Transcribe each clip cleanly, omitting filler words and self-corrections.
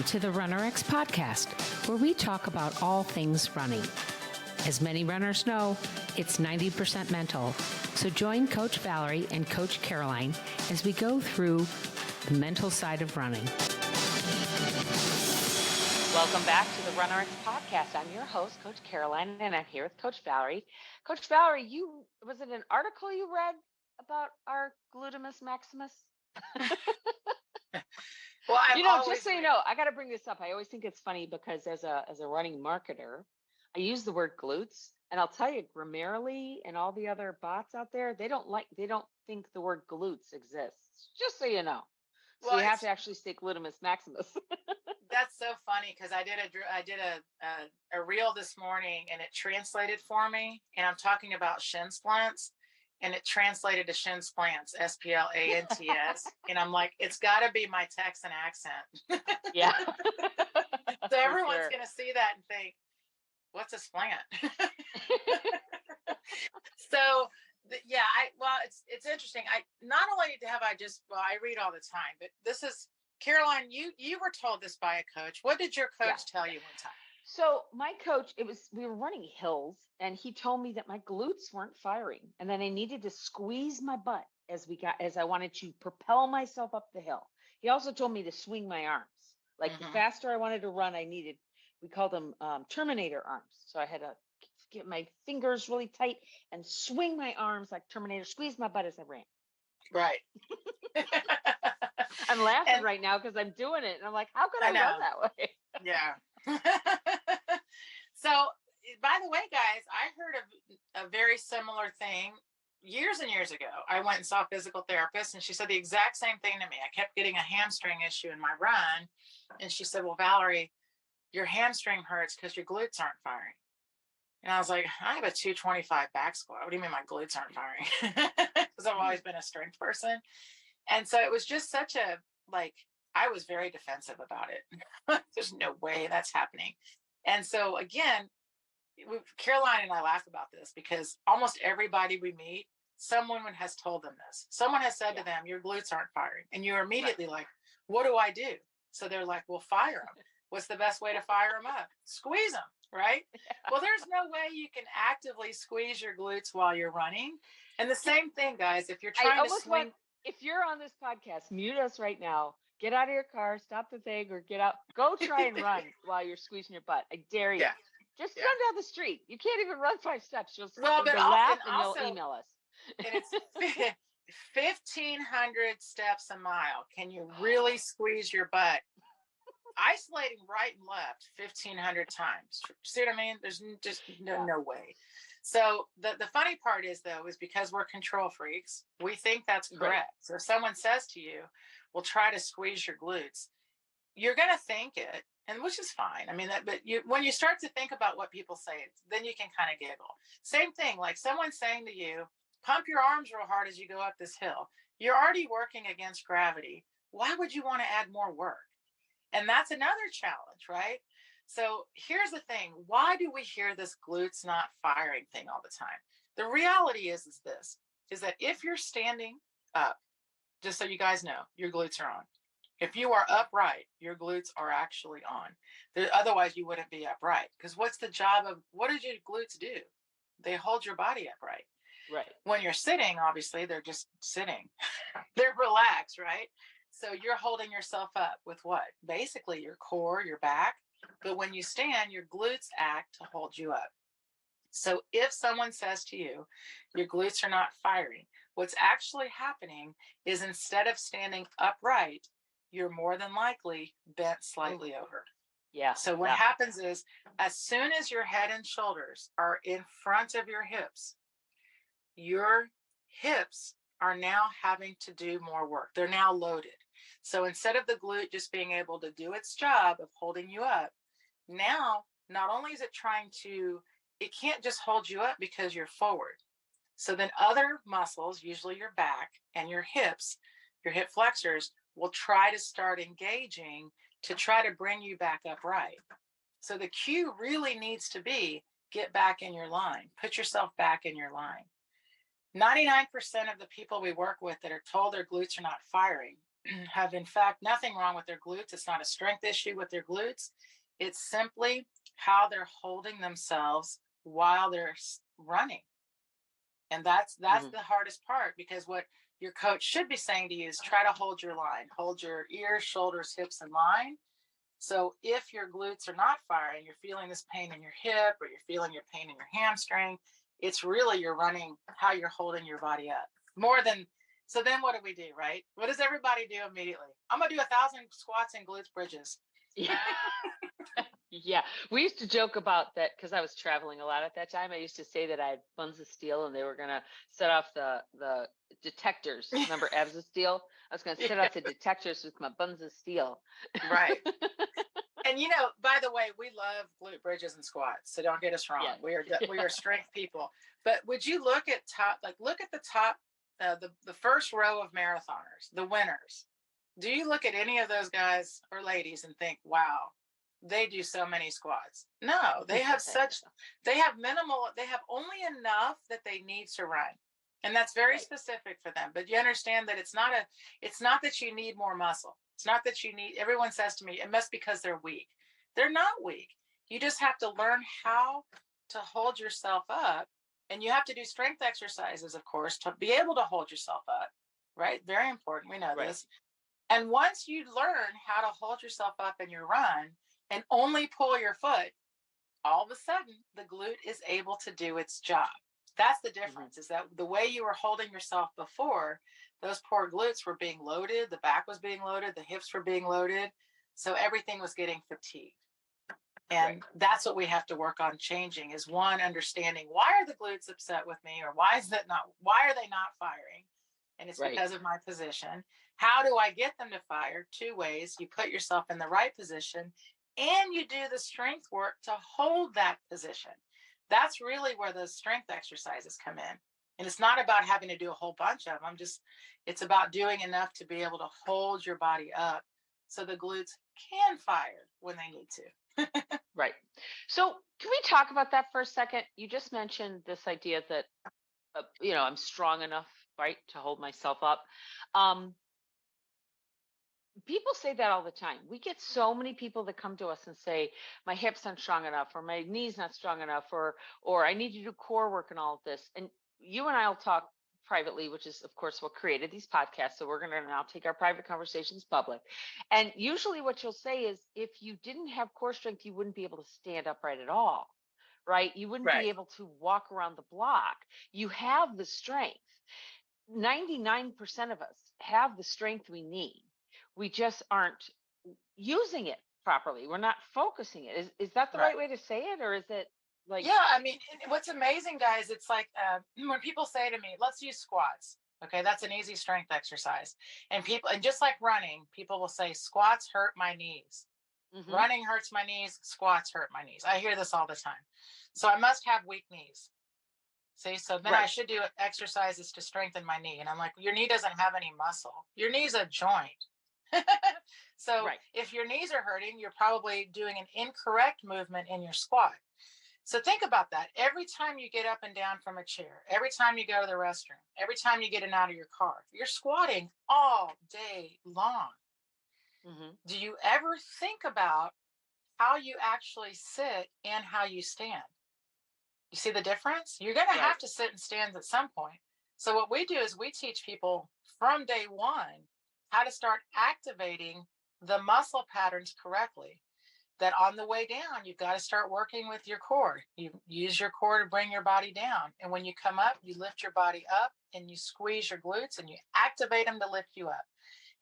to the RunRX podcast, where we talk about all things running. As many runners know, it's 90% mental. So join Coach Valerie and Coach Caroline as we go through the mental side of running. Welcome back to the RunRX podcast. I'm your host, Coach Caroline, and I'm here with Coach Valerie. Coach Valerie, was it an article you read about our Gluteus Maximus? Well, just so you know, I got to bring this up. I always think it's funny because as a running marketer, I use the word glutes, and I'll tell you, Grammarly and all the other bots out there, they don't think the word glutes exists. Just so you know. So you have to actually say Gluteus Maximus. That's so funny because I did a reel this morning and it translated for me, and I'm talking about shin splints. And it translated to shin splints, S-P-L-A-N-T-S. And I'm like, it's got to be my Texan accent. Yeah. So everyone's going to see that and think, what's a splant? So, it's interesting. Not only have I read all the time, but this is, Caroline, you were told this by a coach. What did your coach tell you one time? So my coach, we were running hills, and he told me that my glutes weren't firing, and then I needed to squeeze my butt as I wanted to propel myself up the hill. He also told me to swing my arms. Like the faster I wanted to run, we called them Terminator arms. So I had to get my fingers really tight and swing my arms like Terminator, squeeze my butt as I ran. Right. I'm laughing right now because I'm doing it, and I'm like, how could I run that way? Yeah. So, by the way, guys, I heard of a very similar thing years and years ago. I went and saw a physical therapist, and she said the exact same thing to me. I kept getting a hamstring issue in my run, and she said, well, Valerie, your hamstring hurts because your glutes aren't firing. And I was like, I have a 225 back squat. What do you mean my glutes aren't firing? Because I've always been a strength person. And so it was just I was very defensive about it. There's no way that's happening. And so again, Caroline and I laugh about this because almost everybody we meet, someone has told them this. Someone has said to them, your glutes aren't firing. And you're immediately like, what do I do? So they're like, well, fire them. What's the best way to fire them up? Squeeze them, right? Yeah. Well, there's no way you can actively squeeze your glutes while you're running. And the same thing, guys, if you're trying to swing. If you're on this podcast, mute us right now. Get out of your car, stop the thing, or get out. Go try and run while you're squeezing your butt. I dare you. Yeah. Just run down the street. You can't even run 5 steps. You'll laugh and you'll email us. And it's 1,500 steps a mile. Can you really squeeze your butt? Isolating right and left 1,500 times. See what I mean? There's just no way. So the funny part is, though, is because we're control freaks, we think that's correct. Right. So if someone says to you, well, try to squeeze your glutes, you're going to think it, and which is fine. I mean, when you start to think about what people say, then you can kind of giggle. Same thing, like someone saying to you, pump your arms real hard as you go up this hill. You're already working against gravity. Why would you want to add more work? And that's another challenge, right? So here's the thing. Why do we hear this glutes not firing thing all the time? The reality is that if you're standing up, just so you guys know, your glutes are on. If you are upright, your glutes are actually on. Otherwise, you wouldn't be upright. Because what does your glutes do? They hold your body upright. Right. When you're sitting, obviously, they're just sitting. They're relaxed, right? So you're holding yourself up with what? Basically, your core, your back. But when you stand, your glutes act to hold you up. So if someone says to you, your glutes are not firing, what's actually happening is instead of standing upright, you're more than likely bent slightly over. Yeah. So what happens is, as soon as your head and shoulders are in front of your hips are now having to do more work. They're now loaded. So instead of the glute just being able to do its job of holding you up, now not only is it can't just hold you up because you're forward. So then other muscles, usually your back and your hips, your hip flexors, will try to start engaging to try to bring you back upright. So the cue really needs to be, get back in your line, put yourself back in your line. 99% of the people we work with that are told their glutes are not firing, have, in fact, nothing wrong with their glutes. It's not a strength issue with their glutes. It's simply how they're holding themselves while they're running. And that's the hardest part, because what your coach should be saying to you is try to hold your line, hold your ears, shoulders, hips in line. So if your glutes are not firing, you're feeling this pain in your hip, or you're feeling your pain in your hamstring, it's really you're running, how you're holding your body up more than. So then what do we do, right? What does everybody do immediately? I'm going to do 1,000 squats and glutes bridges. Yeah. Yeah. We used to joke about that because I was traveling a lot at that time. I used to say that I had buns of steel and they were going to set off the detectors. Remember abs of steel? I was going to set off the detectors with my buns of steel. Right. And by the way, we love glute bridges and squats. So don't get us wrong. Yeah. We are strength people. But would you look at the top, the first row of marathoners, the winners? Do you look at any of those guys or ladies and think, wow, they do so many squats? No, they have minimal, they have only enough that they need to run. And that's very specific for them. But you understand that it's not that you need more muscle. It's not that you need, everyone says to me, it must be because they're weak. They're not weak. You just have to learn how to hold yourself up. And you have to do strength exercises, of course, to be able to hold yourself up, right? Very important. We know this. And once you learn how to hold yourself up in your run and only pull your foot, all of a sudden the glute is able to do its job. That's the difference, is that the way you were holding yourself before, those poor glutes were being loaded, the back was being loaded, the hips were being loaded, so everything was getting fatigued. And that's what we have to work on changing, is one, understanding why are the glutes upset with me, or why are they not firing? And it's because of my position. How do I get them to fire? 2 ways. You put yourself in the right position and you do the strength work to hold that position. That's really where those strength exercises come in. And it's not about having to do a whole bunch of them. It's about doing enough to be able to hold your body up so the glutes can fire when they need to. Right. So can we talk about that for a second? You just mentioned this idea that, I'm strong enough, right, to hold myself up. People say that all the time. We get so many people that come to us and say, my hips aren't strong enough, or my knees not strong enough, or I need to do core work and all of this. And you and I will talk privately, which is of course what created these podcasts. So we're going to now take our private conversations public. And usually what you'll say is, if you didn't have core strength, you wouldn't be able to stand upright at all, right? You wouldn't be able to walk around the block. You have the strength. 99% of us have the strength we need. We just aren't using it properly. We're not focusing it. Is that the right way to say it? Or is it like? Yeah, I mean, what's amazing, guys, it's like when people say to me, let's use squats. Okay, that's an easy strength exercise. And just like running, people will say, squats hurt my knees. Running hurts my knees, squats hurt my knees. I hear this all the time. So I must have weak knees. See, so then I should do exercises to strengthen my knee. And I'm like, your knee doesn't have any muscle. Your knee's a joint. So if your knees are hurting, you're probably doing an incorrect movement in your squat. So think about that. Every time you get up and down from a chair, every time you go to the restroom, every time you get in and out of your car, you're squatting all day long. Do you ever think about how you actually sit and how you stand? You see the difference? You're going to have to sit and stand at some point. So what we do is we teach people from day one how to start activating the muscle patterns correctly. That on the way down, you've got to start working with your core. You use your core to bring your body down. And when you come up, you lift your body up and you squeeze your glutes and you activate them to lift you up.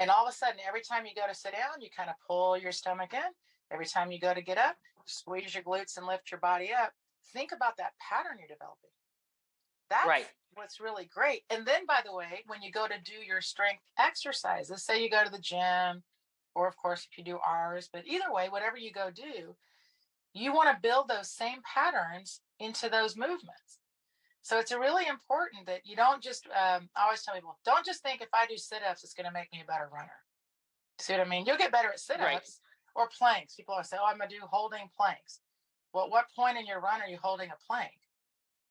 And all of a sudden, every time you go to sit down, you kind of pull your stomach in. Every time you go to get up, squeeze your glutes and lift your body up. Think about that pattern you're developing. That's what's really great. And then, by the way, when you go to do your strength exercises, say you go to the gym, or of course, if you do ours, but either way, whatever you go do, you want to build those same patterns into those movements. So it's really important that you don't just, I always tell people, don't just think if I do sit-ups, it's going to make me a better runner. See what I mean? You'll get better at sit-ups or planks. People always say, oh, I'm going to do holding planks. Well, at what point in your run are you holding a plank?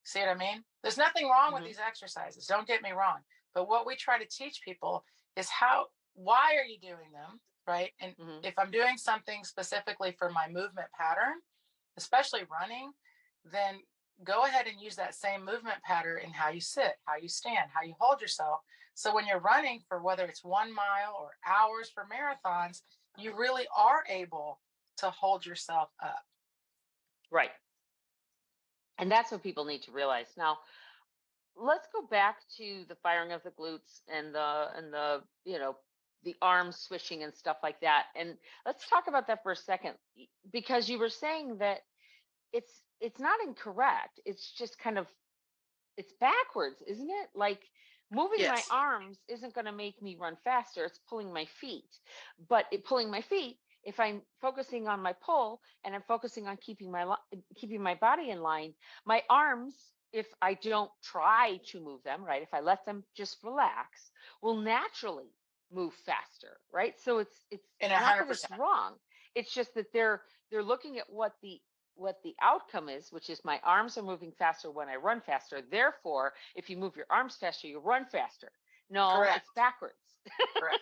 See what I mean? There's nothing wrong with these exercises. Don't get me wrong. But what we try to teach people is how why are you doing them, right? And Mhm. if I'm doing something specifically for my movement pattern, especially running, then go ahead and use that same movement pattern in how you sit, how you stand, how you hold yourself. So when you're running for whether it's 1 mile or hours for marathons, you really are able to hold yourself up. Right. And that's what people need to realize. Now, let's go back to the firing of the glutes and the the arms swishing and stuff like that. And let's talk about that for a second, because you were saying that it's not incorrect. It's just kind of, it's backwards, isn't it? Like, moving my Yes, arms isn't going to make me run faster. It's pulling my feet. But pulling my feet, if I'm focusing on my pull and I'm focusing on keeping my body in line, my arms, if I don't try to move them, right, if I let them just relax, will naturally move faster, right? So it's and not that it's 100%. wrong. It's just that they're looking at what the outcome is, which is my arms are moving faster when I run faster. Therefore, if you move your arms faster, you run faster. No, Correct. it's backwards. Correct.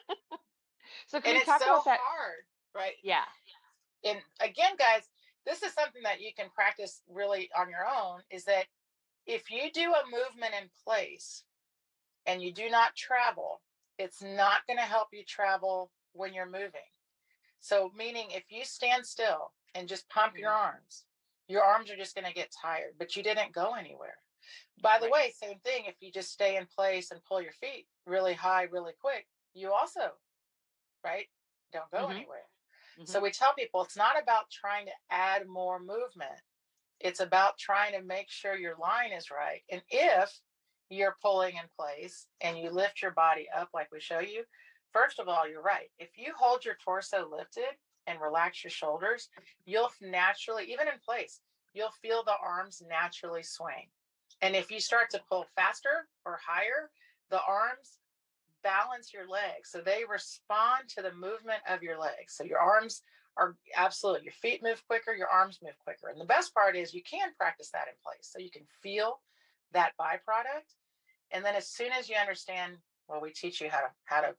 So can And we it's talk so about that? hard, right? Yeah. And again, guys, this is something that you can practice really on your own, is that if you do a movement in place and you do not travel, it's not going to help you travel when you're moving. So, meaning if you stand still and just pump Mhm. your arms are just going to get tired, but you didn't go anywhere. By the Right. way, same thing. If you just stay in place and pull your feet really high, really quick, you also, right, don't go Hmm. anywhere. So Hmm. we tell people it's not about trying to add more movement. It's about trying to make sure your line is right. And if you're pulling in place and you lift your body up like we show you, first of all, you're right. If you hold your torso lifted and relax your shoulders, you'll naturally, even in place, you'll feel the arms naturally swing. And if you start to pull faster or higher, the arms balance your legs. So they respond to the movement of your legs. So your arms are absolutely, your feet move quicker, your arms move quicker. And the best part is you can practice that in place. So you can feel that byproduct. And then as soon as you understand, well, we teach you how to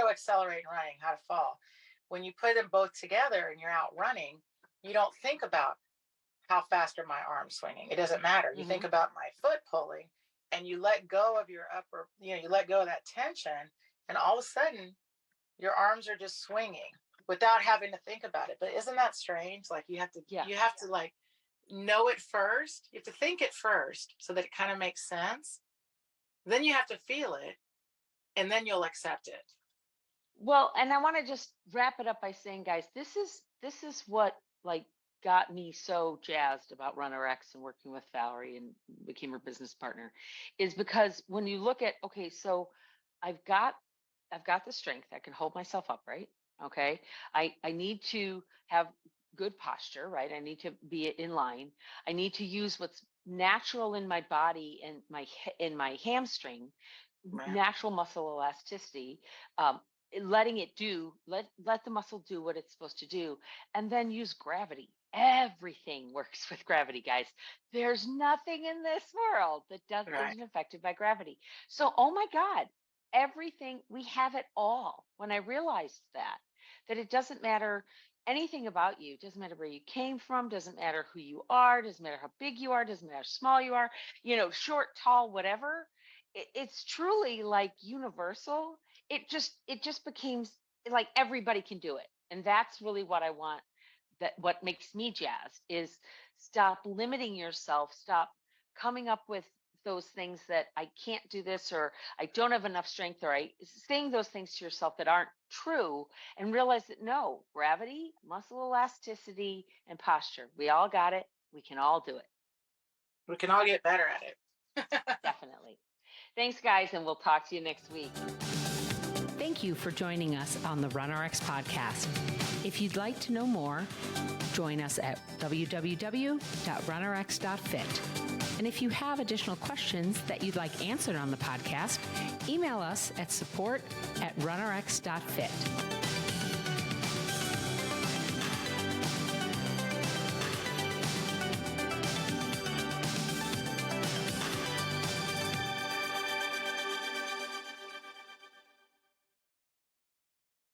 accelerate running, how to fall. When you put them both together and you're out running, you don't think about how fast are my arms swinging. It doesn't matter. You Hmm. think about my foot pulling and you let go of your upper, you let go of that tension, and all of a sudden your arms are just swinging without having to think about it. But isn't that strange? Like Yeah. you have to like know it first. You have to think it first so that it kind of makes sense. Then you have to feel it and then you'll accept it. Well, and I want to just wrap it up by saying, guys, this is what, like, got me so jazzed about RunRX and working with Valerie and became her business partner, is because when you look at, okay, so I've got I've got the strength. I can hold myself upright. Okay. I need to have good posture, right? I need to be in line. I need to use what's natural in my body and in my hamstring, Right. natural muscle elasticity, um, letting it let the muscle do what it's supposed to do, and then use gravity. Everything works with gravity, guys. There's nothing in this world that Right. isn't affected by gravity. So, oh my God, everything, we have it all. When I realized that it doesn't matter anything about you, it doesn't matter where you came from, doesn't matter who you are, doesn't matter how big you are, doesn't matter how small you are, short, tall, whatever. It's truly like universal. It just became like everybody can do it, and that's really what I want. That what makes me jazzed is, stop limiting yourself, stop coming up with those things that I can't do this, or I don't have enough strength, or I saying those things to yourself that aren't true, and realize that no, gravity, muscle elasticity, and posture, we all got it. We can all do it. We can all get better at it. Definitely. Thanks, guys, and we'll talk to you next week. Thank you for joining us on the RunRX podcast. If you'd like to know more, join us at www.runrx.fit. And if you have additional questions that you'd like answered on the podcast, email us at support@runrx.fit.